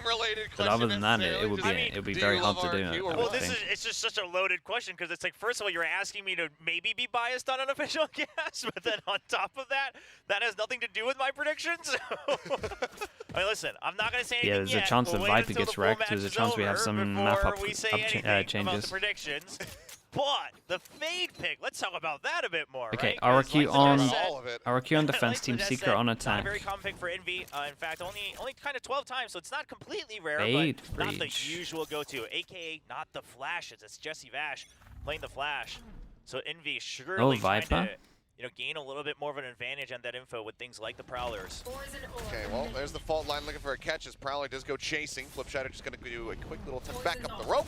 game-related But question. other than that, it necessarily, would be do very you hard love to do. RRQ or I Well, would this think. is it's just such a loaded question because it's like, first of all, you're asking me to maybe be biased on unofficial guess, but then on top of that, that has nothing to do with my predictions. I mean, listen, I'm not gonna say anything Yeah, there's yet. a chance We'll that wait Viper until gets the full wrecked. match There's a is chance we have over some map before we say anything about the changes. predictions. But the fade pick, let's talk about that a bit more. Okay, right? 'Cause RRQ like on Suggest said- all of it. RRQ on like defense, Team Suggest Secret said, on Not a attack. very common pick for Envy. In fact, only kind of 12 times, so it's not completely rare, Fade but not the breach. usual go-to. AKA not the flashes. It's Jesse Vash playing the flash. So Envy surely trying Viper? to gain a little bit more of an advantage on that info with things like the Prowlers. Okay, well, there's the fault line looking for a catch as Prowler does go chasing. Flipshatter just going to do a quick little touch back up the rope.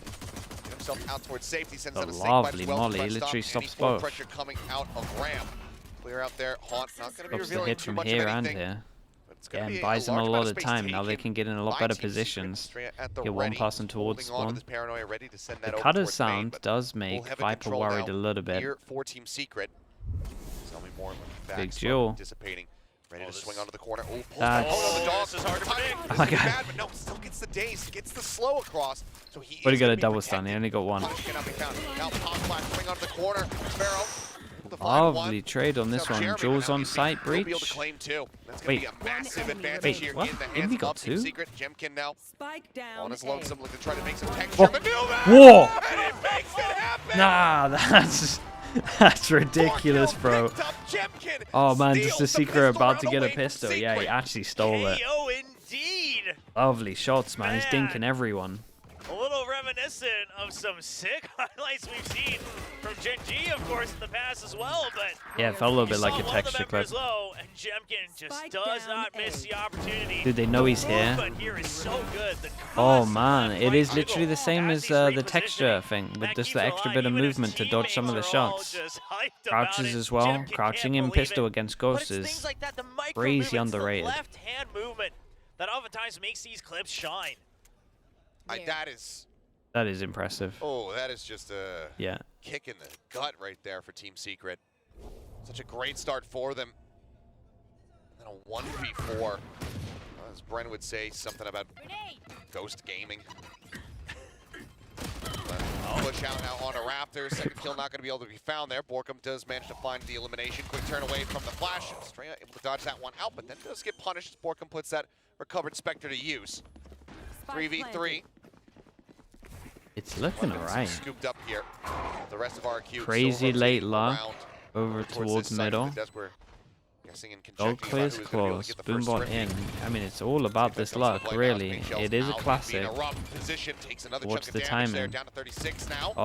Get himself out towards safety, sends A out a snake bite lovely as well. molly, Press literally stop, stops any forward both. pressure coming out of ramp. Clear out there. Haunt not going to be Stops the revealing hit too from much here of and anything. here. But it's gonna Yeah, be and buys them a large lot amount of space time. Now they taken can get in a lot by better Team Secret. positions. Straight at the Get one ready, passing towards holding on to spawn. this paranoia, ready to send that The over cutter towards main, sound but does we'll make have it Viper controlled worried now a little bit. here for Team Secret. Tell me more. Looking back, Big slowly duel. dissipating. Ready Oh, to this- swing onto the corner. Oh, pulls That's- the dog. This is hard to predict. This Oh my is God. bad, but no, still gets the daze, gets the slow across. So he But he is got gonna a be double stun. He protected. only got one. Punish cannot be found. Now pop flash, swing onto the corner. Sparrow. able to find Lovely one. trade on this Now one. Jeremy Jules now on he'll be site able to breach. claim two. That's going to be Wait. a massive advantage Wait, here what? in the Envy hands got of Team two? Secret. Jemkin now Spike down. on his A. lonesome, looking to try to make some Whoa. texture maneuver. Whoa! And it makes it happen. Nah, that's ridiculous, bro. Oh man, just the Secret about to get a pistol. Yeah, he actually stole it. KO indeed. Lovely shots, man. He's Man. dinking everyone. A little reminiscent of some sick highlights we've seen from Gen G, of course, in the past as well. But Yeah, it felt a little bit you like saw a one of the texture clip. members low, and Jemkin just Spike does down not miss A. the opportunity. Dude, they know he's The here. movement here is so good. The Oh constant man, it right is angle literally the same as as he's the texture repositioning. thing, with That just keeps the it extra alive. bit of Even his movement to dodge some of the teammates are all shots. just hyped about Crouches it. as well. Jemkin Crouching can't in believe pistol it. against But Ghosts it's is things like that, the micro crazy movements, underrated. The left hand movement that oftentimes makes these clips shine. That is impressive. Oh, that is just a Yeah. kick in the gut right there for Team Secret. Such a great start for them. And then a 1v4. As Bren would say, something about ghost gaming. Push out now onto Raptors. Second kill not going to be able to be found there. Borkum does manage to find the elimination. Quick turn away from the flash. Straya able to dodge that one out, but then does get punished as Borkum puts that recovered Spectre to use. 3v3. It's looking Weapons alright. Scooped up here. The rest of RRQ Crazy still late rotating luck. around Over towards this site. middle. That's where guessing and Gold conjecturing about clears who was gonna be able to close. get the first Boombot rip. in. I mean, it's all about this luck, really. It is a classic. Watch the timing. Down to 36 now. Oh,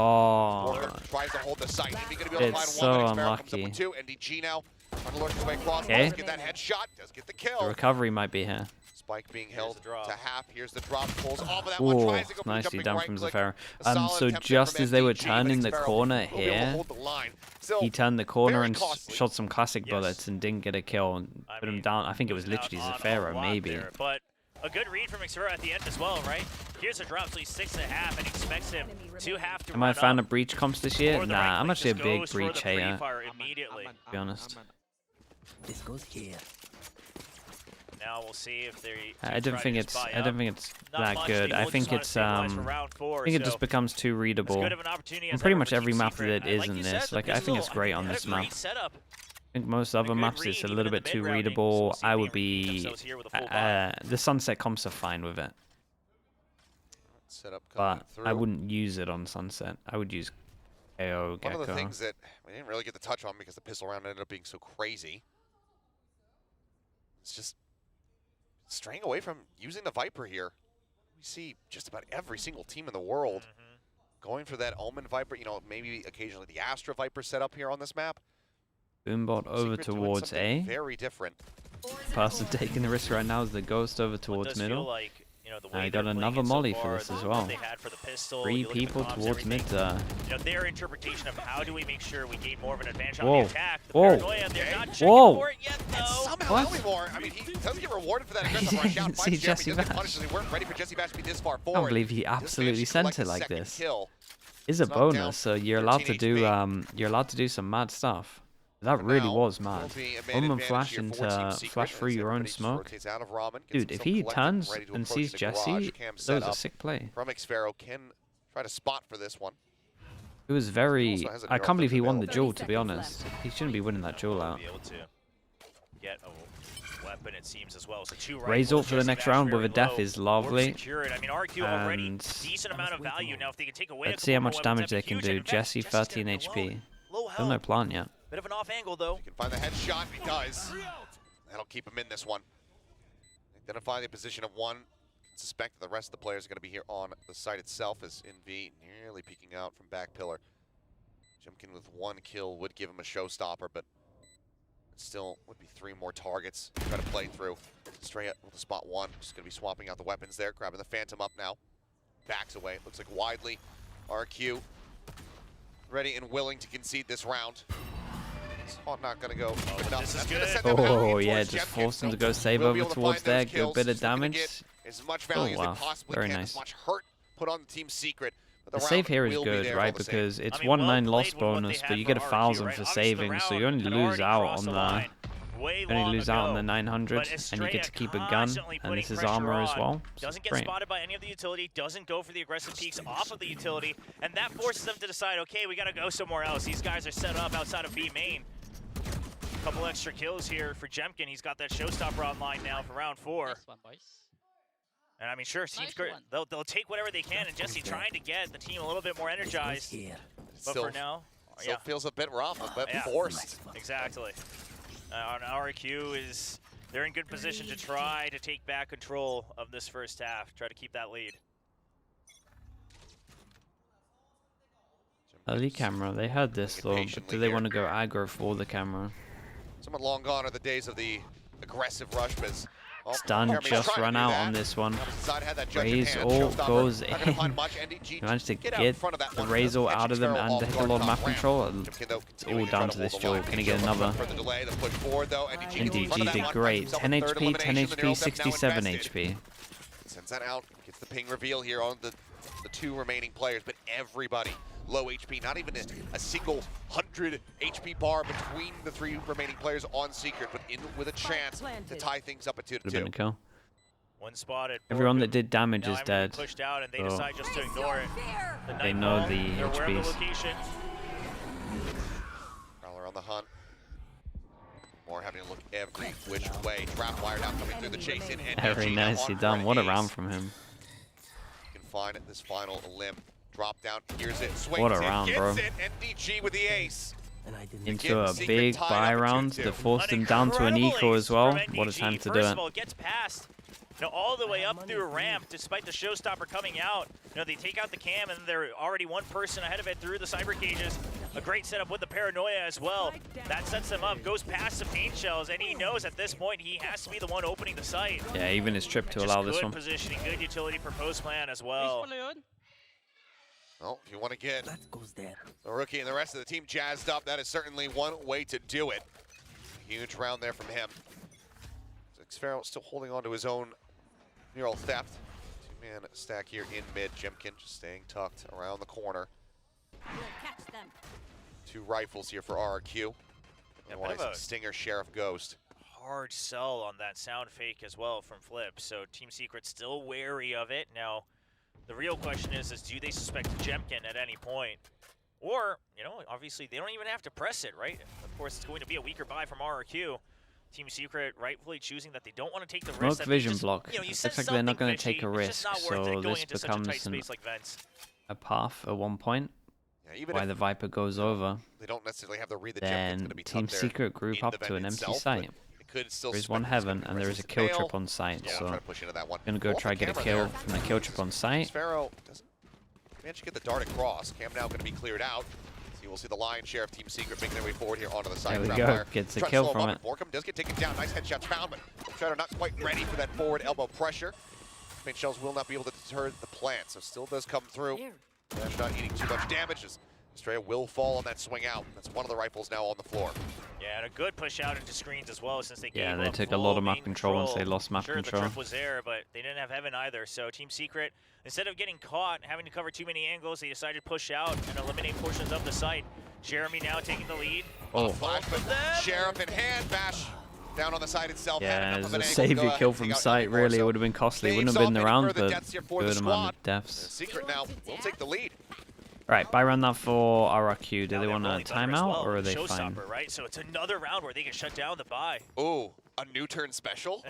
Walker tries to hold the site. Is he gonna be able to it's find one? so Sparrow comes up with unlucky. two. NDG now on the lurking way across. Okay. Does get that headshot. Does get the The kill. recovery might be here. Spike being held the drop. to half. Here's the drop. Pulls off of that one. Oh, Tries to go for the nicely jumping done right from click. Zafara. A solid So attempt just from as they were NDG, but turning the Sparrow corner will be able to here, hold the line. Still, he turned the corner very and costly. shot some classic Yes. bullets and didn't get a kill and I put him mean, down. I think it was Out literally on a Zafara, lot maybe. there, but a good read from Xura at the end as well, right? Here's a drop, so he's 6.5 and expects him to have to Am I a run fan up. of breach comps this year? Or the Nah, right I'm click actually a just big goes for breach the free hater, fire immediately. to be honest. This goes here. Now we'll see if they. I don't think it's that good. I think it's I think it just becomes too readable. And pretty much every map that it is in this. Like I think it's great on this map. I think most other maps it's a little bit too readable. I would be the Sunset comps are fine with it, Setup coming but through. I wouldn't use it on Sunset. I would use KO One of the Gecko. things that we didn't really get the touch on because the pistol round ended up being so crazy. It's just straying away from using the Viper here. We see just about every single team in the world going for that Omen Viper. You know, maybe occasionally the Astra Viper set up here on this map. Boombot over Secret doing towards something A. Very different. Person taking the risk right now is the Ghost over towards middle. I got another molly for this as well. 3 people towards mid there. You know, their interpretation of how do we make sure we gain more of an advantage Whoa. on the attack. The Whoa. paranoia, they're not checking Whoa. for it yet, though. Somehow What? Ellymore, I mean, he does get rewarded for that aggressive rush out. didn't Finds see Jeremy, Jesse does get Bash. punished as they weren't ready for Jesse Bash to be this far I forward. can't believe he Does manage absolutely to sent collect it the like second this. kill. Is a It's knocked down bonus, so you're allowed to 13 do HP. you're allowed to do some mad stuff. That really was mad. Will be a main Omen advantage flash here for into Team Secret flash as through your own everybody smoke. rotates out of Ramen, gets Dude, if himself he collected, turns ready to and approach sees the garage. Jesse, Cam that set was a up sick play. from Xfero. Can try to spot for this one. It was very... also has a I can't believe he won the available. duel, to be honest. He shouldn't be winning that duel out. Be able to get a weapon, it seems, as well. So 2 Raise rifles, up for the Jesse next Bash round with very a death low. is lovely. Orb secured. I mean, RRQ already And decent amount of value. Now, if they can take away let's a see how couple much more damage weapons, they that'd be can huge. do. And in fact, Jesse, Jesse's 13 gonna be HP. alone. Low Still no health. plant yet. Bit of an off angle, though. He can find the headshot, he does. That'll keep him in this one. Identify the position of one. Suspect that the rest of the players are going to be here on the site itself as NV nearly peeking out from back pillar. Jimkin with 1 kill would give him a showstopper, but it still would be 3 more targets to try to play through. Straight with the spot 1, just going to be swapping out the weapons there, grabbing the Phantom up now. Backs away, looks like widely. RQ ready and willing to concede this round. It's not going to go enough. This is That's gonna good. send them out Oh, in yeah, towards just Jemkin, forced him so to go save we'll be over able to towards find there. those Good kills. bit of Still gonna damage. get as much value wow. as they possibly Very can, nice. as much hurt put on the Team Secret. But The round save here is will be good, there right? all the same. Because it's I mean, 1-9 well loss played with what they bonus, had but you for get a RRQ, 1,000 right? for Obviously, the saving, so round you only had lose already out crossed on the the... line way You only long lose out on the ago. 900, But and you Estrella get to keep a gun, constantly and this putting is pressure armor as on. well. So Doesn't get great. spotted by any of the utility, doesn't go for the aggressive peeks off of the utility, and that forces them to decide, okay, we gotta go somewhere else. These guys are set up outside of B main. Couple extra kills here for Jemkin. He's got that showstopper online now for round 4. Nice one, boys. And I mean, sure, seems Nice great. one. They'll take whatever they can, and Jesse trying to get the team a little bit more This goes energized. here. But Still, for now, still feels a bit rough, a bit Yeah. forced. exactly. On RRQ they're in good position to try to take back control of this first half, try to keep that lead. Early camera, they heard this though, but patiently do they here. want to go aggro for the camera? Somewhat long gone are the days of the aggressive rush, but Stun just run out on this one. Raise all goes in. Managed to get the raise all out of them and to hit a lot of map control. It's all down to this duel. Can he get another? NDG did great. 10 HP, 10 HP, 67 HP. Sends that out, gets the ping reveal here on the 2 remaining players, but everybody low HP, not even a single 100 HP bar between the 3 remaining players on Secret, but in with a chance to tie things up at 2-2. Would have been a kill. One spotted. Everyone that did damage now is I'm dead. pushed out, and they So decide just to ignore it. The they night know ball, the they're aware of HPs. the location. Prowler on the hunt. More having to look every which way. Trap wire now coming through the chase in. Very nicely done. What a round from him. You can find it this final limb. Drop down, here's it, swings What a it, round, gets bro. it, NDG with the ace. And I didn't Into a Secret big tied buy up at round. 2-2. They forced An him down to an incredible eco ace as well. from What a NDG. time to do First it. of all, gets past, all the way up through a ramp, despite the showstopper coming out. They take out the cam, and they're already one person ahead of it through the cyber cages. A great setup with the paranoia as well. That sets him up, goes past the paint shells, and he knows at this point he has to be the one opening the site. Yeah, even his trip to Just allow this good one. positioning, good utility for postman as well. Well, if you want to get That goes there. the rookie and the rest of the team jazzed up, that is certainly one way to do it. Huge round there from him. Xfero still holding on to his own mural theft. 2-man stack here in mid. Jemkin just staying tucked around the corner. 2 rifles here for RRQ. Yeah, bit of Otherwise, a- Stinger, Sheriff, Ghost. Hard sell on that sound fake as well from Flip, so Team Secret still wary of it. Now, the real question is do they suspect Jemkin at any point? Or, obviously they don't even have to press it, right? Of course, it's going to be a weaker buy from RRQ. Team Secret rightfully choosing that they don't want to take the risk. Smoke that vision just, block. you Looks sense like they're not something going to take fishy. a It's just risk, not worth it so going this into such a tight becomes space like vents. a path at one point. Yeah, even Why if the Viper goes over, they don't necessarily have to read the Jemkin's going then to be Team tucked there Secret group in up the to an vent empty itself, site. but it could still There is suspect one it's gonna heaven, be and there is a resistant kill bail. trip on site, Yeah, so I'll try to push into that one. gonna go Off try the get a camera kill there. from the kill trip on site. Xfero doesn't manage to get the dart across. Cam now going to be cleared out. So we'll see the lion's share of Team Secret making their way forward here onto the side. There we Trap go. fire. Gets a Tries to kill slow him from up, it. but Borkum does get taken down. Nice headshots found, but Shredder not quite ready for that forward elbow pressure. Paint shells will not be able to deter the plant, so still does come through. Dash not eating too much damage. Estrella will fall on that swing out. That's one of the rifles now on the floor. Yeah, and a good push out into screens as well, since they gave Yeah, they up took a lot full of map main control once they lost map sure, control. the trip was there, but they didn't have heaven either. So Team Secret, instead of getting caught and having to cover too many angles, they decided to push out and eliminate portions of the site. Jeremy now taking the lead. Oh, Flash, but Sheriff in hand, Bash down on the side itself. yeah, it was a savior kill from sight, really. It would have been costly. It wouldn't have been around for good amount of deaths. Secret now will take the lead. Right, buy round that for RRQ. Do they want a timeout well, or are they fine? Right? So it's another round where they can shut down the buy. Ooh, a new turn special.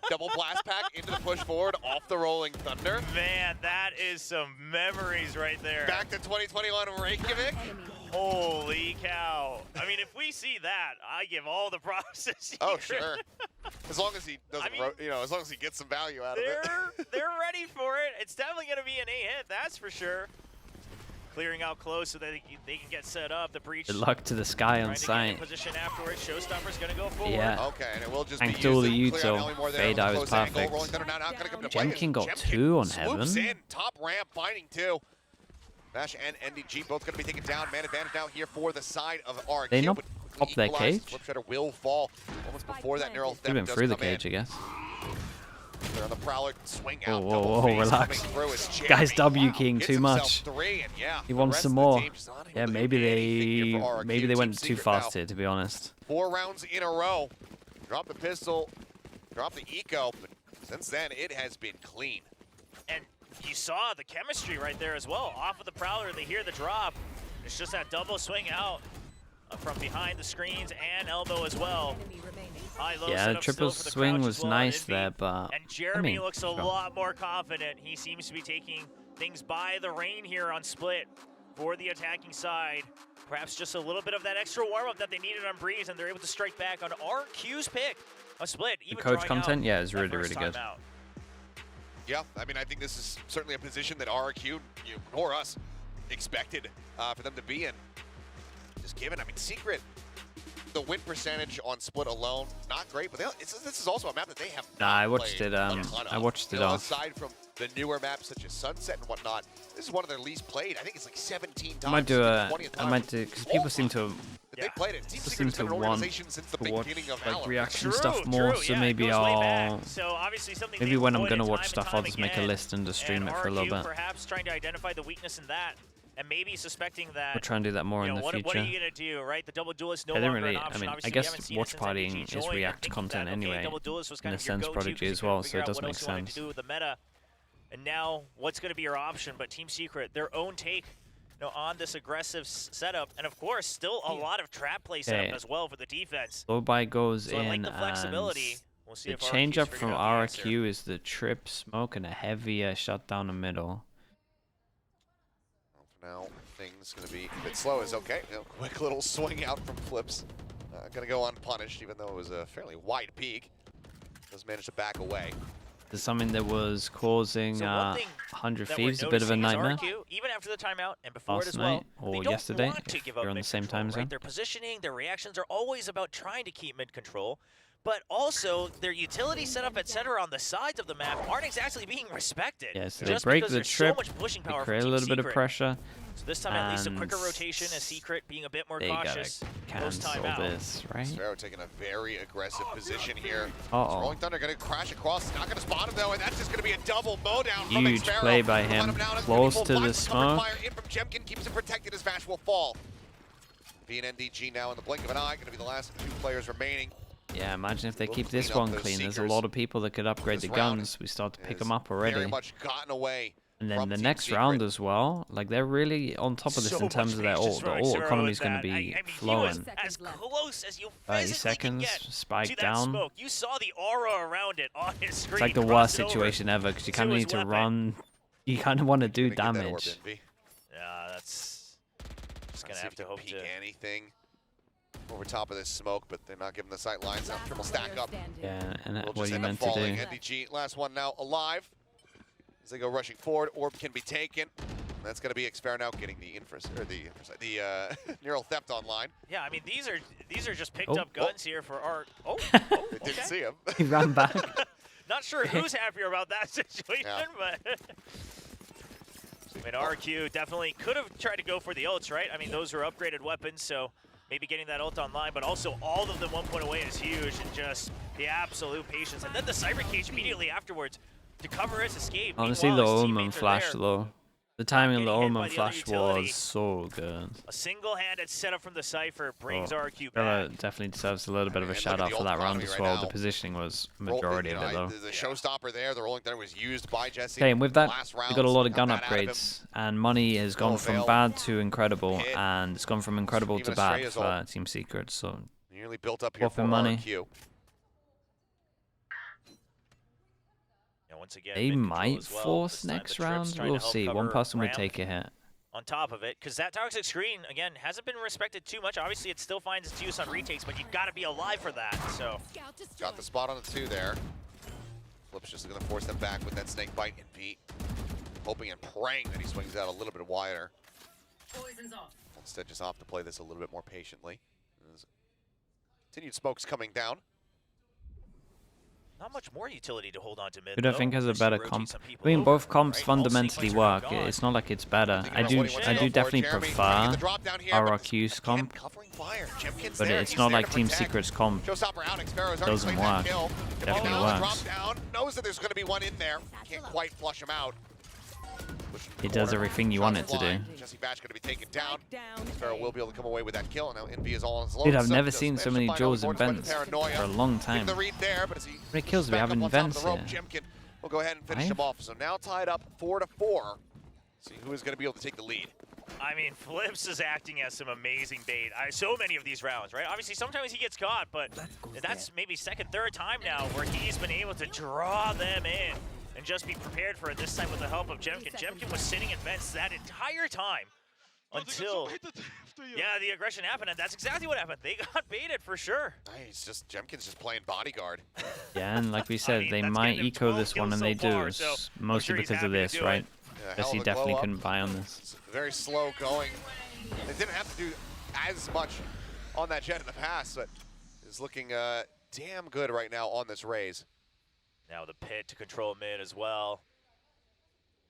Double blast pack into the push forward off the Rolling Thunder. Man, that is some memories right there. Back to 2021 Reykjavik. Holy cow. I mean, if we see that, I give all the props to Secret. Oh, sure. As long as he doesn't, as long as he gets some value out of it. They're ready for it. It's definitely going to be an A-hit, that's for sure. Clearing out close so that they can get set up. The breach. Good luck to the sky on sight. Position afterwards. Showstopper's going to go forward. Yeah. Okay, and it will just Thanked be all the used Util. Fade out was perfect. Jemkin got 2 on Heaven. In, top ramp, finding 2. Bash and NDG both going to be taken down. Man advantage now here for the side of RRQ. They not pop their cage? Flipshutter will fall almost before that neural theft Could have been through the cage, in. I guess. They're on the Prowler, swing out. Whoa, relax. Guy's W keying too much. He wants some more. Yeah, maybe they went too fast here, to be honest. 4 rounds in a row. Drop the pistol, drop the eco, but since then it has been clean. And you saw the chemistry right there as well. Off of the Prowler, they hear the drop. It's just that double swing out from behind the screens and elbow as well. Yeah, the triple swing was nice there, but and Jeremy looks a lot more confident. He seems to be taking things by the rein here on split for the attacking side. Perhaps just a little bit of that extra warm-up that they needed on Breeze, and they're able to strike back on RQ's pick of split. The coach content, yeah, is really, really good. Yeah, I mean, I think this is certainly a position that RRQ, nor us, expected for them to be in. Just given, I mean, Secret, the win percentage on split alone, not great, but this is also a map that they have. Nah, I watched it. I watched it off. Aside from the newer maps such as Sunset and whatnot, this is one of their least played. I think it's like 17 times. I might do because people seem to. They played it. Seem to want since the beginning of like reaction stuff more. So maybe I'll. So obviously something maybe when I'm gonna watch stuff, I'll just make a list and just stream it for a little bit. Perhaps trying to identify the weakness in that. And maybe suspecting that. We'll try and do that more in the future. What are you gonna do, right? The double duelist no longer an option. I mean, obviously, I guess watch partying is React content anyway, in a sense, Prodigy as well, so it does make sense. To do with the meta. And now, what's going to be your option? But Team Secret, their own take, on this aggressive setup, and of course, still a lot of trap play setup as well for the defense. Low-by goes so in, I like the flexibility. We'll see the change-up from RRQ is the trip, smoke, and a heavy shut down the middle. Now things gonna be a bit slow. Is okay. Quick little swing out from Flips. Gonna go unpunished, even though it was a fairly wide peak. Does manage to back away. There's something that was causing 100 Thieves a bit of a nightmare. RRQ, even after the timeout and before last it as well, night or they yesterday, don't want to give up you're on the same time zone. Right? Their positioning, their reactions are always about trying to keep mid control. But also, their utility setup, etc., on the sides of the map aren't exactly being respected. Yeah, so they break the trip, they create a little bit of pressure. So this time, at least a quicker rotation, a Secret being a bit more cautious. Cancel this, right? Sparrow taking a very aggressive position here. Uh-oh. Rolling Thunder going to crash across. Not going to spot him, though, and that's just going to be a double mowdown. Huge play by him. Close to the smoke. Fire in from Jemkin, keeps him protected as Vash will fall. VNNDG now in the blink of an eye, going to be the last 2 players remaining. Yeah, imagine if they keep this one clean. There's a lot of people that could upgrade the guns. We start to pick them up already. Very much gotten away. And then the next round as well, like they're really on top of this in terms of their ult. The ult economy is going to be flowing. As close as you 30 seconds, spike down. Smoke. You saw the aura around it on his screen. It's like the worst situation ever because you kind of need to run. You kind of want to do damage. Yeah, that's just going to have to hope to anything over top of this smoke, but they're not giving the sight lines. Now triple stack up. Yeah, and we'll what are you meant to do? NDG, last one now alive. As they go rushing forward, orb can be taken. That's going to be Xfair now getting the neural theft online. Yeah, I mean these are just picked up guns here for our. They didn't see him. He ran back. Not sure who's happier about that situation, but. I mean, RRQ definitely could have tried to go for the ults, right? I mean, those are upgraded weapons, so maybe getting that ult online, but also all of them 1 point away is huge, and just the absolute patience. And then the Cyber Cage immediately afterwards to cover his escape. Honestly, the Omen flash though. The timing of the Getting hit Omen by the other flash utility. was so good. A single-handed setup from the Cypher brings RRQ Bella back. definitely deserves a little bit of a And shout look at out the for that ult round economy as right well. now. The positioning was majority of it though. The showstopper there, the rolling thunder was used by Jesse. Okay, and with that, Last we got a rounds, lot of gun got that out of him. upgrades, and money has gone from avail. bad to incredible, Hit. and it's gone from incredible Even to a bad Stray is for all- Team Secret. So Nearly built up here for Whopping money. RRQ. And once again, they mid control might as well. force This time the next Trip's round. trying to We'll help see. One cover person would ramp take a hit. on top of it, because that toxic screen, again, hasn't been respected too much. Obviously, it still finds its use on retakes, but you've got to be alive for that, so. Got the spot on the 2 there. Flip's just going to force them back with that snake bite and beat. Hoping and praying that he swings out a little bit wider. Poison's off. Instead, just off to play this a little bit more patiently. There's continued smokes coming down. Not much more utility to hold on to mid. Who do I though. think has a Versus better rotate comp? some I people mean, over, both comps right? All fundamentally sequences are work. gone. It's not like it's better. Thinking I about do, what he wants I to do go for. definitely Jeremy prefer trying to get the drop down here, but RRQ's again, comp, covering fire. Jemkin's but there. it's He's not there like to Team protect. Secret's comp. Showstopper out. Xpero's already Doesn't claimed that work. kill. Definitely Ball on the works. drop down. Knows that there's going to be one in there. Can't quite flush him out. It does everything you want it to do. Jesse Batch going to be taken down. Xpero will be able to come away with that kill. Now Envy is all on his own. Dude, I've never seen so many Jaws and vents for a long time. The read there, but as he many kills do we back have up in on top of vents the rope, here? Jemkin will go ahead and finish 5? him off. So now tied up 4-4. See who is going to be able to take the lead. I mean, Flips is acting as some amazing bait. So many of these rounds, right? Obviously, sometimes he gets caught, but that's maybe second, third time now where he's been able to draw them in and just be prepared for it, this time with the help of Jemkin. Jemkin was sitting in vents that entire time until, yeah, the aggression happened, and that's exactly what happened. They got baited for sure. He's just, Jemkin's just playing bodyguard. Yeah, and like we said, mean, they that's might getting him eco 12 this one, kills and they so do, far, so I'm mostly sure he's because of happy to this, do right? it. Yeah, hell Jesse of a definitely glow up. couldn't buy on this. It's very slow going. They didn't have to do as much on that jet in the past, but is looking damn good right now on this raise. Now the pit to control mid as well.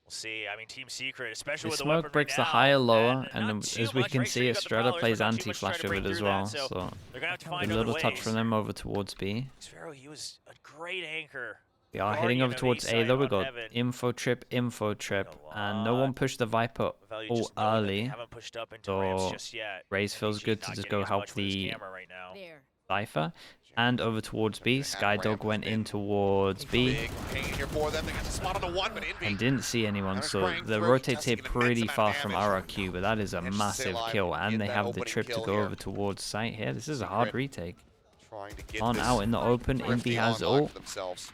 We'll see. I mean, Team Secret, especially The with the smoke weaponry breaks the now, higher lower, and and not too as we much, can right? see, Sure, you got the Estrella Prowlers, plays but not too much to anti-flash try to of break it as through well, that, so so they're gonna have to a find other little touch ways. from them over towards B. Xpero, he was a great anchor. We are Guardian heading over of towards East A though. side We on got Heaven. info trip, and no lot. one pushed the Viper Value all just knowing that they early. haven't pushed up into ramps So just yet. Raze feels NBG good to not just getting go as help much with his the camera right now. There. Cypher. And over towards B. Skydog went in towards B Big pain here for them. They got the spot on the 1, but Envy. and didn't see anyone, They're so spraying the through, rotate's Jesse here getting an immense pretty amount far of from damage. RRQ, but that is a Managed to stay massive alive kill, and and get they that have the opening trip to kill go here. over towards site here. This is a hard retake. Trying to get On this out in the open, thrifty Envy has online ult. for themselves.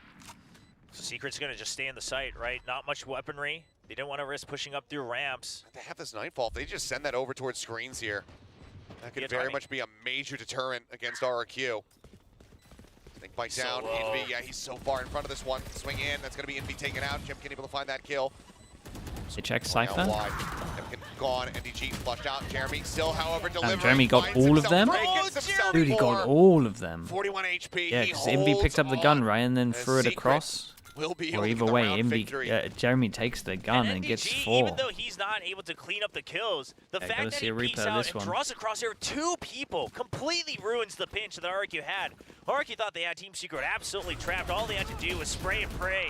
So Secret's gonna just stay in the site, right? Not much weaponry. They didn't want to risk pushing up through ramps. They have this Nightfall. If they just send that over towards screens here, that could Yeah, very timing. much be a major deterrent against RRQ. Snake bite So down. low. Envy, yeah, he's so far in front of this one. Swing in. That's going to be Envy taken out. Jemkin able to find that kill. They check Going out Cypher. wide. Jemkin gone. NDG flushed out. Jeremy still, however, delivering. Jeremy got Finds all of himself them? break, gets himself Dude, he got four. all of them. 41 HP. Yeah, He because Envy holds picked up the on. gun, right, and then And threw it Secret across. Will be able Or to either get the way, round Envy, victory. Jeremy takes the gun and NDG, gets even 4. though he's not able to clean up the kills, the Yeah, fact gotta that see he a peeks replay of out this and one. draws across there 2 people completely ruins the pinch that RRQ had. RRQ thought they had Team Secret absolutely trapped. All they had to do was spray and pray.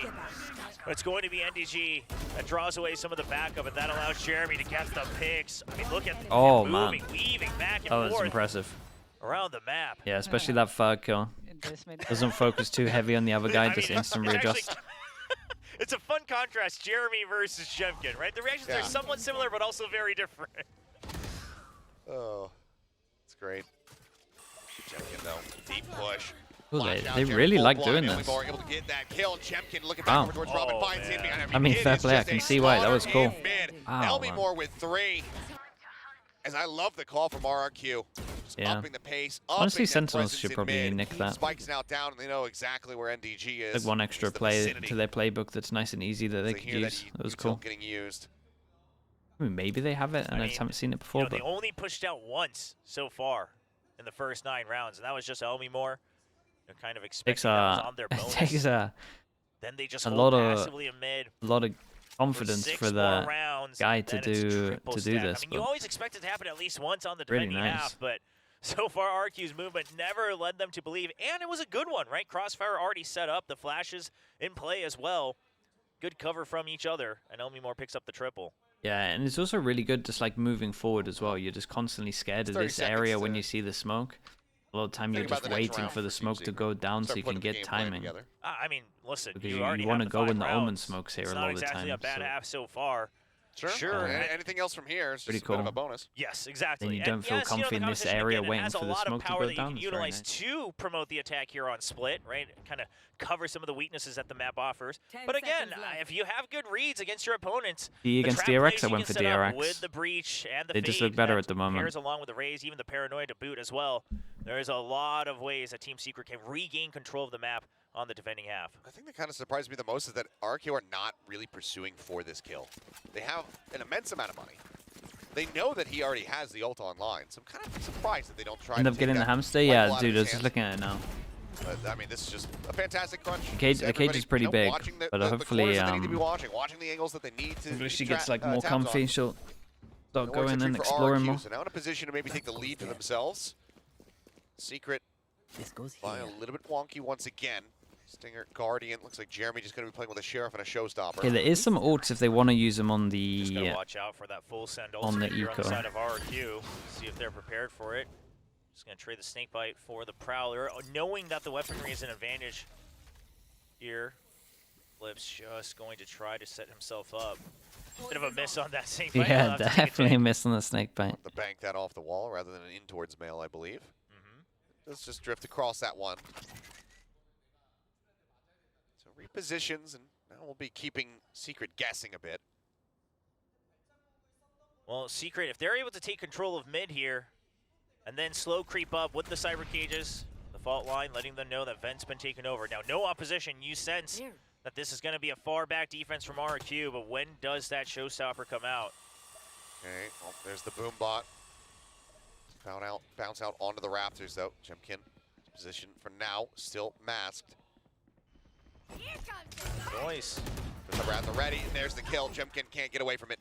But it's going to be NDG that draws away some of the backup, and that allows Jeremy to get the picks. I mean, look at Oh, him man. moving, weaving back That and was forth impressive. around the map. Yeah, especially that third kill. Doesn't focus too heavy on the other guy, I just mean, instant it's actually- readjust. It's a fun contrast, Jeremy versus Jemkin, right? The reactions Yeah. are somewhat similar, but also very different. Oh, it's great. Jemkin, though, deep push. Ooh, Flash out they Jeremy really full like blind. doing Envy this. Bar able to get that kill. Jemkin looking back Wow. over towards Robin. Oh, Finds man. Envy. I mean, it fair is play, I just can a see why. That was slaughter cool. in mid. Wow, Elmy man. Moore with 3. As I love the call from RRQ. Just Yeah. upping the pace. Honestly, upping their Sentinels presence should in probably mid. nick that. Spike's now down, and they know exactly where NDG is. Like one extra It's the play vicinity. to their playbook that's nice and easy that they They could hear use. That was cool. Getting used. I mean, maybe they have it, and I, I just mean, haven't seen it You before. know, they But only pushed out once so far in the first 9 rounds, and that was just Elmy Moore. They're kind of expecting takes that was a on their it bonus. takes a Then they just a hold lot of- passively in mid. lot of For confidence 6 for more the rounds, guy to then it's do triple to do stack. this. I mean, you But always expect it to happen at least once on the Really defending nice. half, but so far RQ's movement never led them to believe, and it was a good one, right? Crossfire already set up, the flashes in play as well. Good cover from each other, and Elmy Moore picks up the triple. Yeah, and it's also really good just like moving forward as well. You're just constantly scared of this area when you see the smoke. A lot of time you're just waiting for the smoke to go down so you can get timing. I mean, listen, Because you already want to have go the when the 5 omen rounds. smokes here It's a not lot of the exactly time. a bad half so far. Sure. Anything else from here is just a bit of a bonus. Yes, exactly. Then you don't feel comfy in this area waiting for the smoke to go down. You can utilize to promote the attack here on Split, right? Kind of cover some of the weaknesses that the map offers. But again, if you have good reads against your opponents, against DRX, I went for DRX. With the breach and the they just look better at the moment. Pairs along with the raise, even the paranoia to boot as well. There's a lot of ways that Team Secret can regain control of the map on the defending half. I think that kind of surprised me the most is that RRQ are not really pursuing for this kill. They have an immense amount of money. They know that he already has the ult online, so I'm kind of surprised that they don't try End to up getting the hamster? Yeah, dude, I was just looking at it now. But, I mean, this is just a fantastic crunch. The cage is pretty big, but hopefully, watching the angles that they need to. Hopefully she gets like more comfy, she'll start going and exploring more. So now in a position to maybe take the lead for themselves. Secret by a little bit wonky once again. Stinger, Guardian. Looks like Jeremy just going to be playing with a Sheriff and a Showstopper. Okay, there is some ults if they want to use them on the. Just gotta watch out for that full send ult on the on the eco. side of RRQ. See if they're prepared for it. Just gonna trade the snake bite for the Prowler, knowing that the weaponry is an advantage here. Flip's just going to try to set himself up. Bit of a miss on that snake bite. Yeah, definitely a miss on the snake bite. To bank that off the wall rather than an in towards mail, I believe. Let's just drift across that one. So repositions, and now we'll be keeping Secret guessing a bit. Well, Secret, if they're able to take control of mid here, and then slow creep up with the cyber cages, the fault line, letting them know that Vent's been taken over. Now, no opposition. You sense that this is going to be a far back defense from RRQ, but when does that showstopper come out? Okay, well, there's the boom bot. Bounce out onto the rafters, though. Jemkin, position for now, still masked. Noise. There's the Wrath ready, and there's the kill. Jemkin can't get away from it.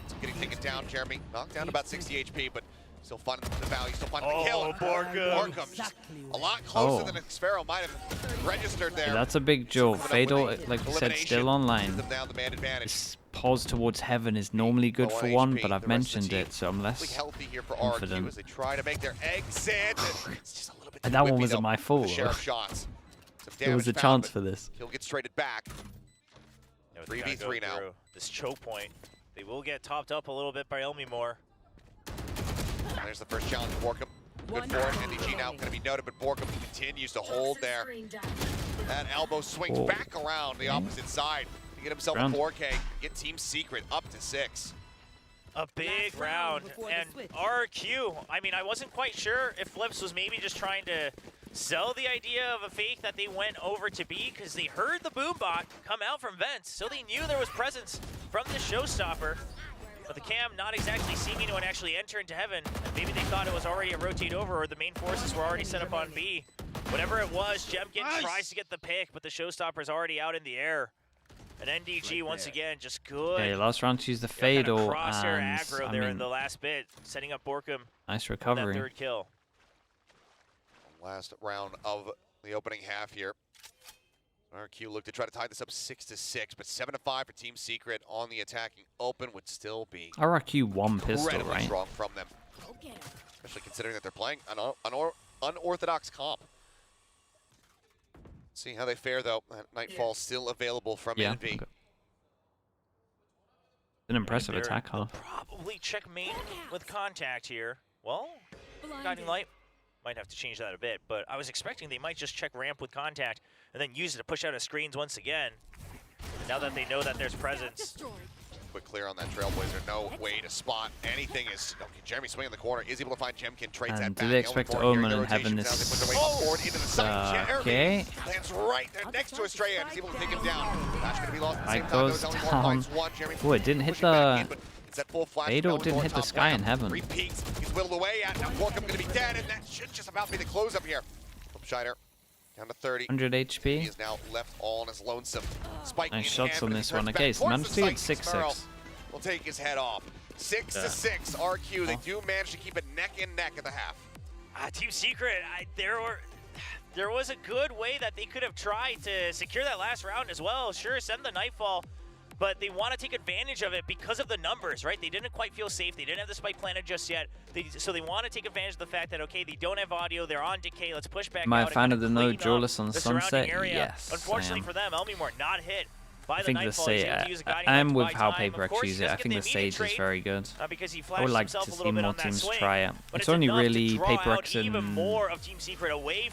It's getting taken down, Jeremy. Knocked down about 60 HP, but still finding the value, still finding the kill. Borkum just a lot closer than Xfero might have registered there. Yeah, that's a big jolt. Fatal, like you said, still online. This pause towards heaven is normally good for one, but I've mentioned it, so I'm less confident. As they try to make their exit. It's just a little bit And that one wasn't my fault. Shots. There was a chance for this. He'll get traded back. 3v3 now. This choke point. They will get topped up a little bit by Elmimore. There's the first challenge for Borkum. Good for it. NDG now going to be noted, but Borkum continues to hold there. That elbow swings back around the opposite side to get himself a 4K. Get Team Secret up to 6. A big round. And RRQ, I mean, I wasn't quite sure if Flips was maybe just trying to sell the idea of a fake that they went over to B because they heard the boom bot come out from vents, so they knew there was presence from the showstopper. But the cam not exactly seeing anyone actually enter into heaven. And maybe they thought it was already a rotate over or the main forces were already set up on B. Whatever it was, Jemkin tries to get the pick, but the showstopper's already out in the air. And NDG once again just good. Okay, last round to use the fatal crosshair and aggro there in the last bit, setting up Borkum. Nice recovery. That third kill. Last round of the opening half here. RRQ look to try to tie this up 6-6, but 7-5 for Team Secret on the attacking open would still be RRQ one pistol, right? strong from them, especially considering that they're playing an unorthodox comp. See how they fare though. That Nightfall still available from NV. Okay. An impressive attack, huh? Probably checkmate with contact here. Well, Guiding Light might have to change that a bit, but I was expecting they might just check ramp with contact and then use it to push out of screens once again. Now that they know that there's presence. Quick clear on that Trailblazer. No way to spot anything. Is okay, Jeremy swinging the corner, is able to find Jemkin, trades that back. Do they expect Omen and Heaven this? Okay. Lands right there next to Estrella and is able to take him down. That's going to be lost at the same time. Goes down. Oh, it didn't hit the... Fatal didn't hit the sky in Heaven. Repeats. He's whittled away at. Now Borkum going to be dead, and that should just about be the close up here. From Scheider. Down to 30. 100 HP. He is now left all on his lonesome. Spike nice shots on this one. Okay, so managed to get 6-6. Will take his head off. 6-6. RQ. They do manage to keep it neck and neck at the half. Team Secret. There was a good way that they could have tried to secure that last round as well. Sure, send the Nightfall but they want to take advantage of it because of the numbers, right? They didn't quite feel safe. They didn't have the spike planted just yet. So they want to take advantage of the fact that, okay, they don't have audio. They're on decay. Let's push back out. Am I a fan of the no duelist on the Sunset? area. Yes, Unfortunately for them, Elmimore not hit. I think the Sage, I'm with how PaperX use it. I think the Sage is very good. I would like to see more teams try it. It's only really PaperX and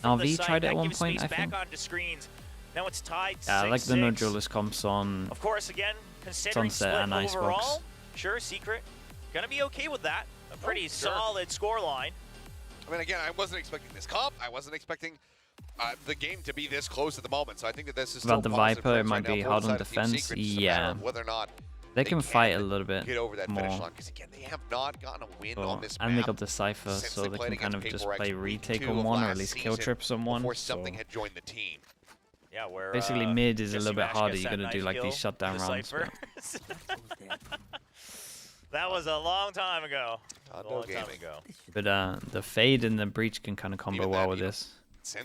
RV tried it at one point, I think. Now it's tied. Yeah, I like the no duelist comps on of course, again, considering Sunset and overall, Icebox. sure, Secret gonna be okay with that. A pretty solid score line. I mean, again, I wasn't expecting this comp. I wasn't expecting the game to be this close at the moment, so I think that this is still about the Viper. It might be hard on defense. Yeah, whether or not they can fight a little bit get over that more. finish line, because again, they have not gotten a win on this and map. they got the Cypher, so they can kind of just play retake on of one, or last at least season kill trips on one. before So something had joined the team. Yeah, where basically mid is a Jesse little bit Mash harder. gets You that got to do knife like these kill shutdown for the rounds. Cypher. That was a long time ago. But the Fade and the Breach can kind of combo well with this.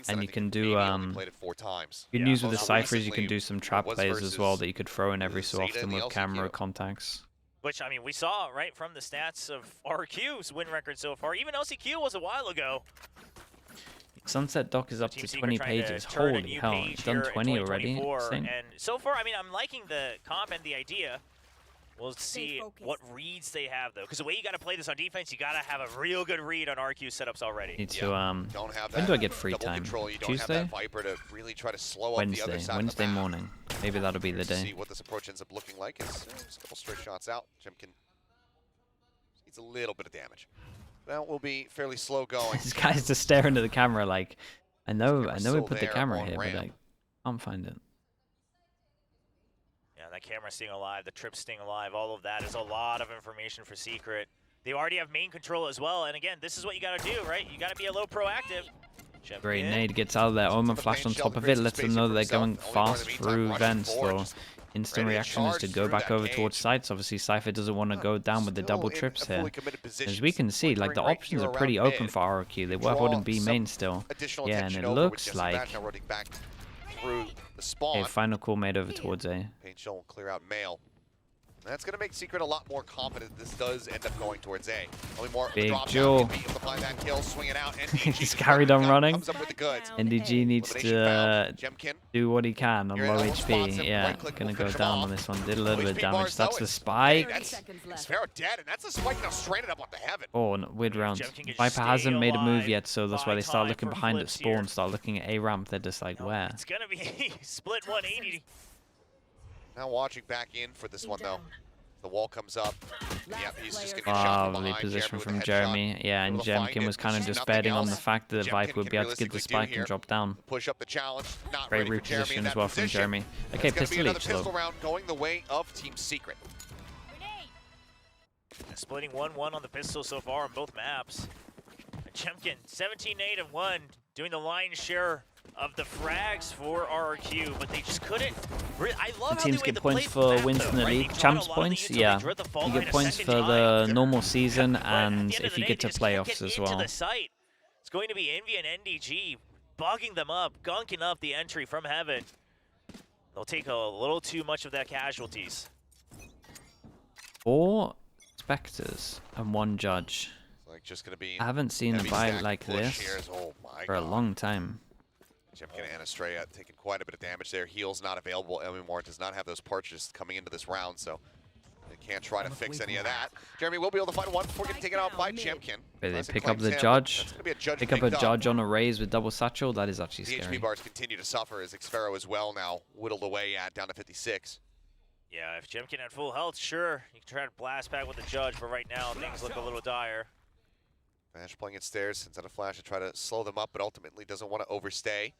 And you can do good news with the Cyphers. You can do some trap plays as well that you could throw in every so often with camera contacts. Which, I mean, we saw right from the stats of RRQ's win record so far. Even LCQ was a while ago. Sunset Doc is up to 20 pages. Holy hell, it's done 20 already. And so far, I mean, I'm liking the comp and the idea. We'll see what reads they have, though. Because the way you got to play this on defense, you got to have a real good read on RQ setups already. Need to, when do I get free time? Tuesday? Really try to slow Wednesday. up the other side Wednesday of the morning. Maybe that'll be the day. See what this approach ends up looking like. It's a couple straight shots out. Jemkin needs a little bit of damage. That will be fairly slow going. This guy's just staring into the camera like, I know we put the camera here, but I can't find it. Yeah, that camera staying alive, the trip staying alive, all of that is a lot of information for Secret. They already have main control as well, and again, this is what you gotta do, right? You gotta be a little proactive. Great nade gets out of there, Omen flash on top of it, lets them know they're going fast through vents, though. Instant reaction is to go back over towards sites. Obviously, Cypher doesn't want to go down with the double trips here. As we can see, like, the options are pretty open for RRQ. They were holding B main still. Yeah, and it looks like a final call made over towards A. Paint shell will clear out male. That's going to make Secret a lot more confident this does end up going towards A. Only more big Joe. He's carried on running. NDG needs to do what he can on low HP. Yeah, gonna go down on this one. Did a little bit of damage. That's the spike. Sparrow dead, and that's a spike now stranded up on the heaven. Oh, no, weird round. Viper hasn't made a move yet, so that's why they start looking behind at spawn, start looking at A ramp. They're just like, where? It's gonna be split 180. Now watching back in for this one, though. The wall comes up. Yep, he's just going to get shot from behind. Position from Jeremy. Yeah, and Jemkin was kind of just betting on the fact that Viper would be able to get the spike and drop down. Push up the challenge. Great reposition as well from Jeremy. Okay, pistol each, though. Pistol round going the way of Team Secret. Splitting 1-1 on the pistol so far on both maps. Jemkin, 17-8 and 1, doing the lion's share of the frags for RRQ, but they just couldn't. I love how teams get points for wins in the league. Champs points, yeah. You get points for the normal season and if you get to playoffs as well. It's going to be Envy and NDG bugging them up, gunking up the entry from heaven. They'll take a little too much of their casualties. 4 specters and 1 judge. Just gonna be I haven't seen a buy like this for a long time. Jemkin and Estrella taking quite a bit of damage there. Heal's not available. Elmimore does not have those purchases coming into this round, so they can't try to fix any of that. Jeremy will be able to find one before getting taken out by Jemkin. They pick up the judge. Pick up a judge on a raise with double satchel. That is actually scary. The HP bars continue to suffer as Xfero as well now whittled away at down to 56. Yeah, if Jemkin had full health, sure, you can try to blast back with the judge, but right now things look a little dire. Flash playing at stairs, sends out a flash to try to slow them up, but ultimately doesn't want to overstay.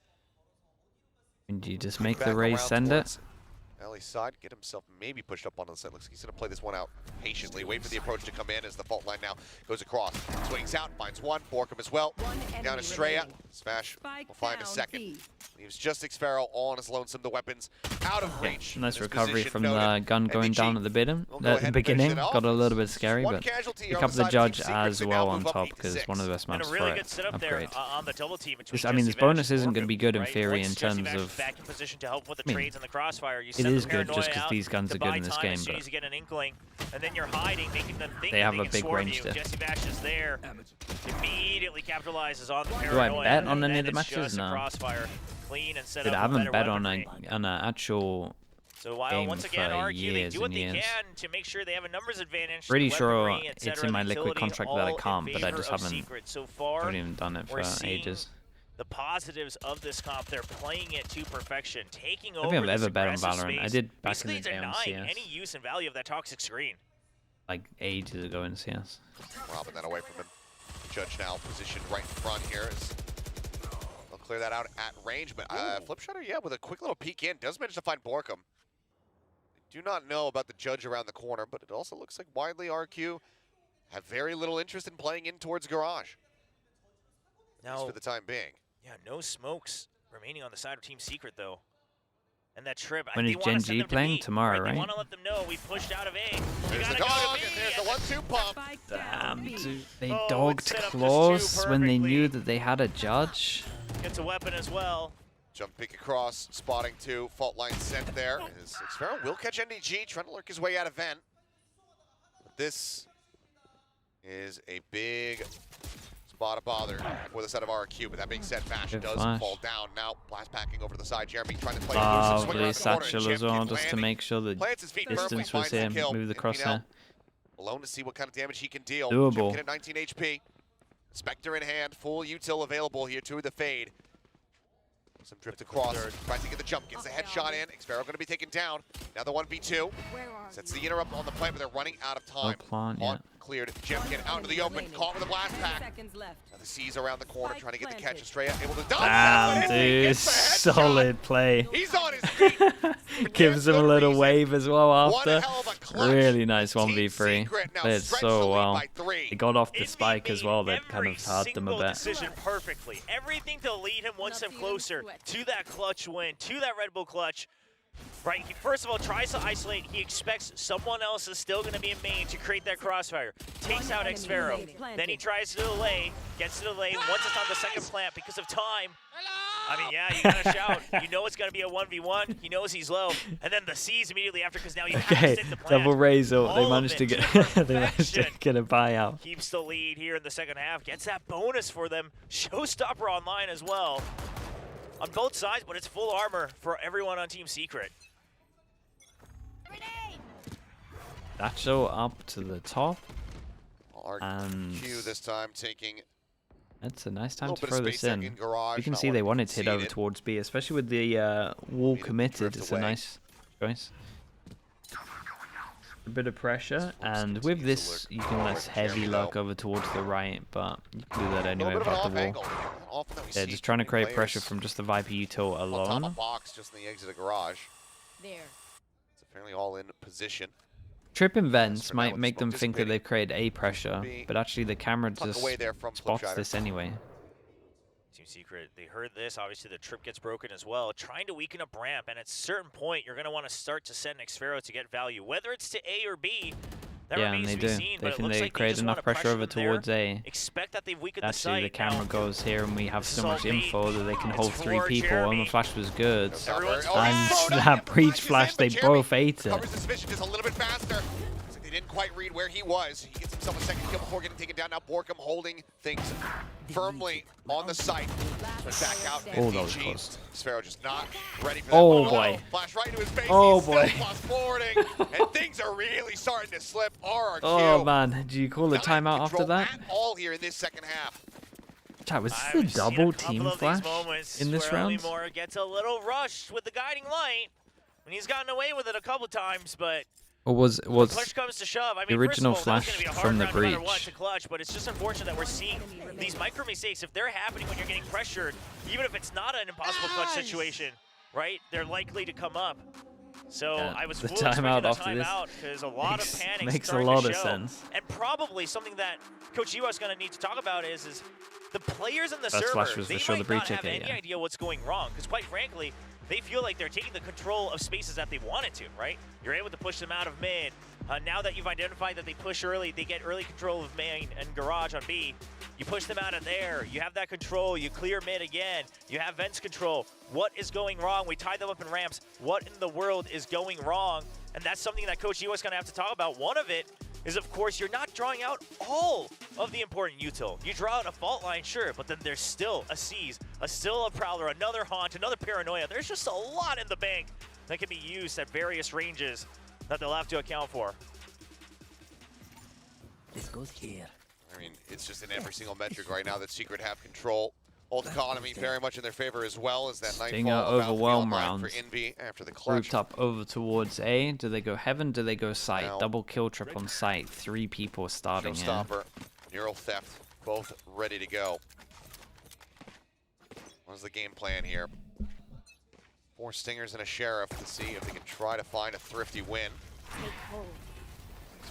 And you just make the raise send it? Ellie's side, get himself maybe pushed up onto the side. Looks like he's going to play this one out patiently, wait for the approach to come in as the fault line now goes across. Swings out, finds one, Borkham as well. Down Estrella, Smash will find a second. Leaves just Xfero all on his lonesome, the weapons out of reach. Nice recovery from the gun going down at the beginning. Got a little bit scary, but pick up the judge as well on top because it's one of the best maps for it. Upgrade. I mean, this bonus isn't going to be good in theory in terms of... I mean, it is good just because these guns are good in this game, as soon as you get an inkling, and then you're hiding, making them think they have a can big swarm range you. there. Jesse Bash is there, immediately capitalizes on the Do I paranoia. bet on and any of then the it's matches? just a No. crossfire, clean and set Dude, up I with haven't better bet on weaponry. an actual So while game once again, for RRQ, they years do what and they years. can to make sure they have a numbers advantage. Pretty the sure weaponry, et it's cetera, in my the liquid utility, contract that I all in can't, but I favor just of haven't Secret. So far, even done it for we're seeing ages. the positives of this comp. They're playing it to perfection, taking I over think I've this ever bet on aggressive Valorant. I space, did back in basically the day on denying CS. any use and value of that toxic screen. Like ages ago in CS. Robbing that away from him. Judge now positioned right in front here. They'll clear that out at range, but Flip Shutter, yeah, with a quick little peek in, does manage to find Borkum. Do not know about the Judge around the corner, but it also looks like widely RQ have very little interest in playing in towards Garage. At least for the time being. Yeah, no smokes remaining on the side of Team Secret, though. And that trip, When is Gen G playing? Tomorrow, right? They want to let them know we pushed out of A. There's the dog, and there's the 1-2 pump. Damn, dude. They Oh, it dogged set up this Claws two when they perfectly. knew that they had a Judge. Gets a weapon as well. Jump pick across, spotting 2, fault line sent there. As Xfero will catch NDG, trying to lurk his way out of vent. But this is a big spot of bother for the set of RRQ. But that being said, Bash Good does flash. fall down. Now, blast packing over to the side. Jeremy trying to play elusive, swing Lovely around the corner, and satchel as well, Jim just to landing. make sure the Plants his feet firmly, distance was finds the here. kill. Move the And, you know, crosshair. alone to see what kind of damage he can deal. Doable. Jimkin at 19 HP. Spectre in hand, full util available here to the fade. Some drift across, tries to get the jump, gets the headshot in. Xfero going to be taken down. Now the 1v2. Sets the interrupt on the plant, but they're running out of time. No plant, yeah. Cleared. Jimkin out into the open, caught with a blast pack. Seconds left. Now the C's around the corner, trying to get the catch. Estrella able to dodge. Damn, and he dude. gets the headshot. Solid play. He's on his feet. Gives him a Good little reason. wave as well One after. hell of a clutch. Really nice Team 1v3. Secret now Played stretched so the lead well. by 3. He got off the Indy spike as made well. That kind every of hurt them a single bit. decision perfectly. Everything to lead him one step closer to that clutch win, to that Red Bull clutch. Right, he first of all tries to isolate. He expects someone else is still going to be in main to create that crossfire. Takes out Xfero. Then he tries to delay, gets to delay. Once it's on the second plant because of time. I mean, yeah, you gotta shout. You know it's gonna be a 1v1. He knows he's low, and then the C's immediately after because now you have to Okay, stick the plant. double raise up. They All of managed to it get to they managed to perfection. get a buyout. Keeps the lead here in the second half. Gets that bonus for them. Showstopper online as well. On both sides, but it's full armor for everyone on Team Secret. Satchel up to the top. And RQ this time taking it's a nice time little to bit of throw this space in. in garage. You can not see they wanting wanted to hit over concede it. towards B, especially with the wall Made it committed. drift It's a away. nice choice. A bit of pressure, Force and continues with to this, lurk you can forward. less heavy Jeremy, lurk though. over towards the right, but you can do that A anyway little bit of without an the off wall. angle. Often that we Yeah, see just trying to create players pressure from just the Viper util on top alone. of box just in the exit of garage. There. It's a fairly all in position. Tripping vents for now might with make smoke them think that dissipating. they've created a pressure, be but actually the camera tuck just away there from spots Flipshider. this anyway. Team Secret, they heard this. Obviously, the trip gets broken as well. Trying to weaken up ramp, and at a certain point, you're going to want to start to send Xfero to get value. Whether it's to A or B, that Yeah, and remains they to be do. seen. They But it think looks they like create just enough want to pressure over them there. towards A. Expect that they've weakened the Actually, site. the camera Now, goes here, and we have this so is all much bait. info that they can It's hold 3 for people, and Jeremy. the flash was good. Everyone's And slowed up, that the breach flash is flash, in, they but Jeremy both ate it. Covers his vision just a little bit faster. Looks like they didn't quite read where he was. He gets himself a second kill before getting taken down. Now Borkum holding things firmly on the site. But back out. Oh, that was NDG. close. Sphero just not ready for that. Oh, one. boy. Flash right into his face. Oh, He's boy. still fast forwarding. And things are really starting to slip. RRQ. Oh man, do you call a not in timeout after control that? At all here in this second half. Chat, was I've this a seen double couple team of these flash moments in this where round? Olimor gets a little rushed with the guiding light. And he's gotten away with it a couple times, but Or was push comes to shove. I mean, original first of all, that was flash gonna be a from hard the round no matter breach? what to clutch, but it's just unfortunate that we're seeing these micro mistakes. If they're happening when you're getting pressured, even if it's not an impossible clutch situation, right? They're likely to come up. So Yeah, I was the fully expecting timeout a after this timeout because a lot makes- of panic makes a starting lot to of show. sense. And probably something that Coach Iwa's going to need to talk about is the players in the First server, flash was they for sure might the breach not have ticket, any yeah. idea what's going wrong because quite frankly, they feel like they're taking the control of spaces that they wanted to, right? You're able to push them out of mid. Now that you've identified that they push early, they get early control of main and garage on B. You push them out of there. You have that control. You clear mid again. You have vents control. What is going wrong? We tied them up in ramps. What in the world is going wrong? And that's something that Coach Ewa is going to have to talk about. One of it is, of course, you're not drawing out all of the important util. You draw out a fault line, sure, but then there's still a Seize, still a Prowler, another Haunt, another Paranoia. There's just a lot in the bank that can be used at various ranges that they'll have to account for. This goes here. I mean, it's just in every single metric right now that Secret have control. Ult economy very much in their favor as well as that Stinger Nightfall about to be overwhelm online for rounds. Envy after the clutch. Grouped up over towards A. Do they go heaven? Do they go site? Now, Double kill trip on site. 3 people starting here. Showstopper, Neural Theft, both ready to go. What's the game plan here? 4 Stingers and a Sheriff to see if they can try to find a thrifty win.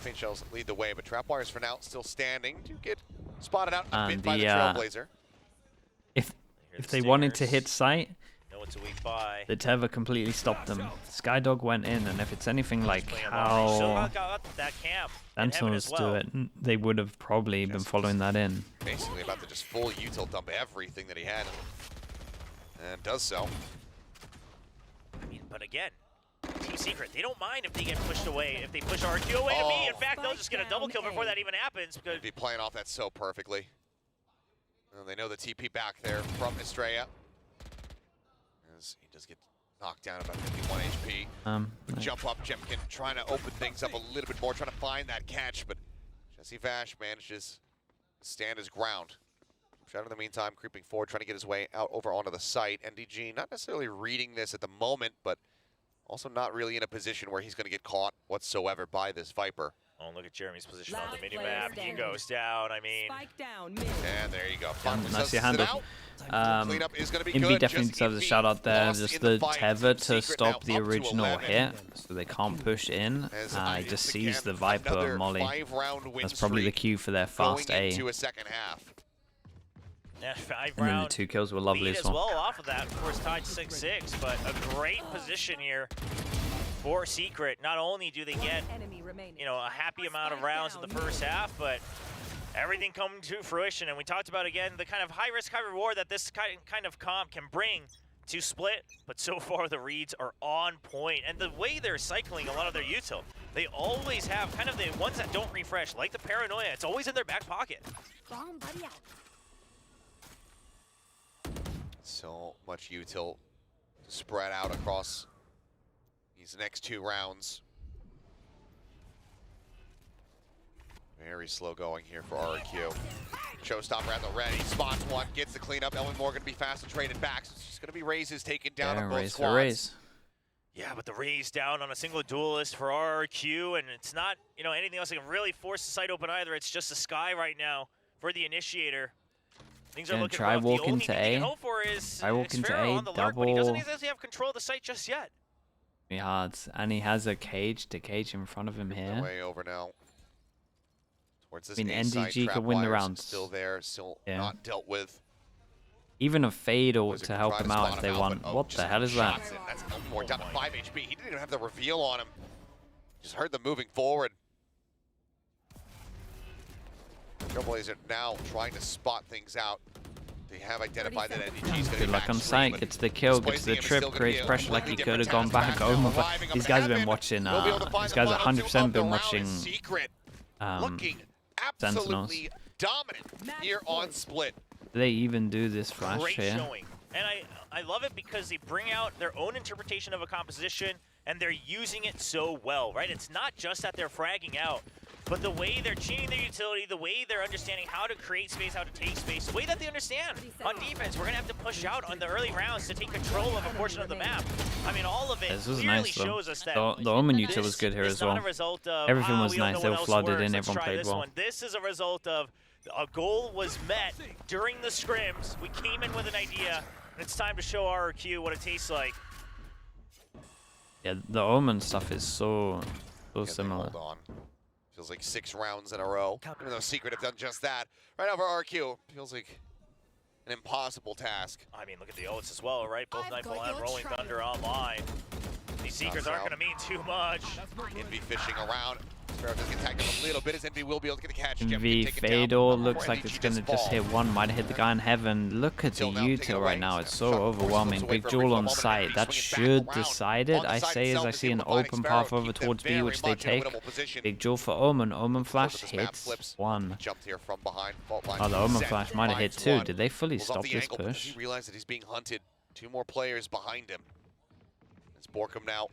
Paint Shells lead the way, but Trapwires for now still standing to get spotted out a bit by the Trailblazer. If they wanted to hit site, No, it's a weak buy. the Tether completely stopped them. Skydog went in, and if it's anything like Still how got that camp in heaven as Sentinels well. do it, they would have probably been following that in. Basically about to just full util dump everything that he had, and does so. I mean, but again, Team Secret, they don't mind if they get pushed away, if they push RRQ away to me. In fact, they'll just get a double kill before that even happens. Because They'd be playing off that so perfectly. And they know the TP back there from Estrella. As he does get knocked down about 51 HP. Jump up, Jemkin trying to open things up a little bit more, trying to find that catch, but Jesse Vash manages to stand his ground. Shadow in the meantime creeping forward, trying to get his way out over onto the site. NDG not necessarily reading this at the moment, but also not really in a position where he's going to get caught whatsoever by this Viper. oh, look at Jeremy's position on the mini-map. He goes down, I mean. Spike down mid. And there you go. Finally Nicely sussed it handled. out. Cleanup is going to be Envy good. definitely Just deserves a Envy shout out there. lost Just in the fight. tether to Secret stop now the up to original 11. hit, so they can't push in. As He just Isaac sees again, the Viper another Molly. 5-round win That's probably the streak cue for their fast going A. into a second half. Yeah, 5 And then the round 2 kills were lovely lead as as well. well off of that. Of course, tied 6-6, but a great position here for Secret. Not only do they get, Enemy remaining. you know, a happy amount of rounds in the first half, but everything coming to fruition. And we talked about, again, the kind of high risk, high reward that this kind of comp can bring to Split, but so far the reads are on point. And the way they're cycling a lot of their util, they always have kind of the ones that don't refresh, like the Paranoia. It's always in their back pocket. Bomb buddy out. So much util spread out across these next 2 rounds. Very slow going here for RRQ. Showstopper at the ready, spots one, gets the cleanup. Elwin Morgan to be fast and traded back. So it's just going to be raises taken down on both Raise for squads. raise. Yeah, but the raise down on a single duelist for RRQ, and it's not, you know, anything else that can really force the site open either. It's just a Sky right now for the Initiator. Things are Gonna looking try rough. walk The only into thing they A. can hope for is Try walk into Xfero A, on the lurk, but he doesn't double. exactly have control of the site just yet. Hard. And he has a cage to cage in front of him here. Way over now. Towards this I mean, A side, NDG could win the Trapwires rounds. Still there, still Yeah. not dealt with. Even a fade or Wizard to can help try him to out spot if they him out, want. but, oh, What the just hell is that? shots it. That's Elmore down to 5 HP. He didn't even have the reveal on him. Just heard them moving forward. Trailblazer now trying to spot things out. They have identified that NDG is going to Good be luck back on stream, site. but Gets the kill, gets displacing the him is trip, still gonna creates be a pressure like he completely could have different gone task. back Fast now over. reviving up These to guys have been heaven. watching. We'll be able to find These the guys bottom 100% of the been round watching. is Secret looking Sentinels. absolutely dominant here on Split. Do they even do this flash Great here? showing. And I love it because they bring out their own interpretation of a composition, and they're using it so well, right? It's not just that they're fragging out, but the way they're tuning their utility, the way they're understanding how to create space, how to take space, the way that they understand on defense, we're going to have to push out on the early rounds to take control of a portion of the map. I mean, all of it This was clearly nice though. shows us that The Omen util this was good here is as not well. a result of, Everything was we don't nice. know They what were else flooded works, in. let's Everyone try played this well. one. This is a result of a goal was met during the scrims. We came in with an idea, and it's time to show RRQ what it tastes like. Yeah, the Omen stuff is so Can they similar. hold on? Feels like 6 rounds in a row. Even though Secret have done just that. Right now for RRQ, feels like an impossible task. I mean, look at the ults as well, right? Both I've Nightfall got and your Rolling trail. Thunder online. These Seekers aren't out. going to mean too much. Envy fishing around. Sparrow does get tagged up a little bit as Envy will be able to get the catch. Envy Fedor looks like it's going to just hit one. Might have hit the guy in heaven. Look at the util right now. It's so overwhelming. Big Jewel on site. That should decide it. I say as I see an open path over towards B, which they take. Big Jewel for Omen. Omen flash hits one. Jumped here from behind. Oh, the Omen flash might have hit two. Did they fully stop this push? He realized that he's being hunted. 2 more players behind him. It's Borkum now.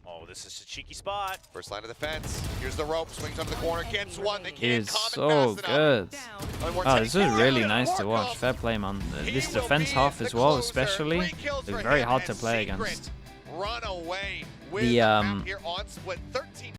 Oh, this is a cheeky spot. First line of defense. Here's the rope. Swings under the corner. Gets one. They He can't is comment so fast good. enough. Oh, this is really nice to watch. Fair play, man. This defense half as well, especially, is very hard to play against. Run away with The map here on split 13.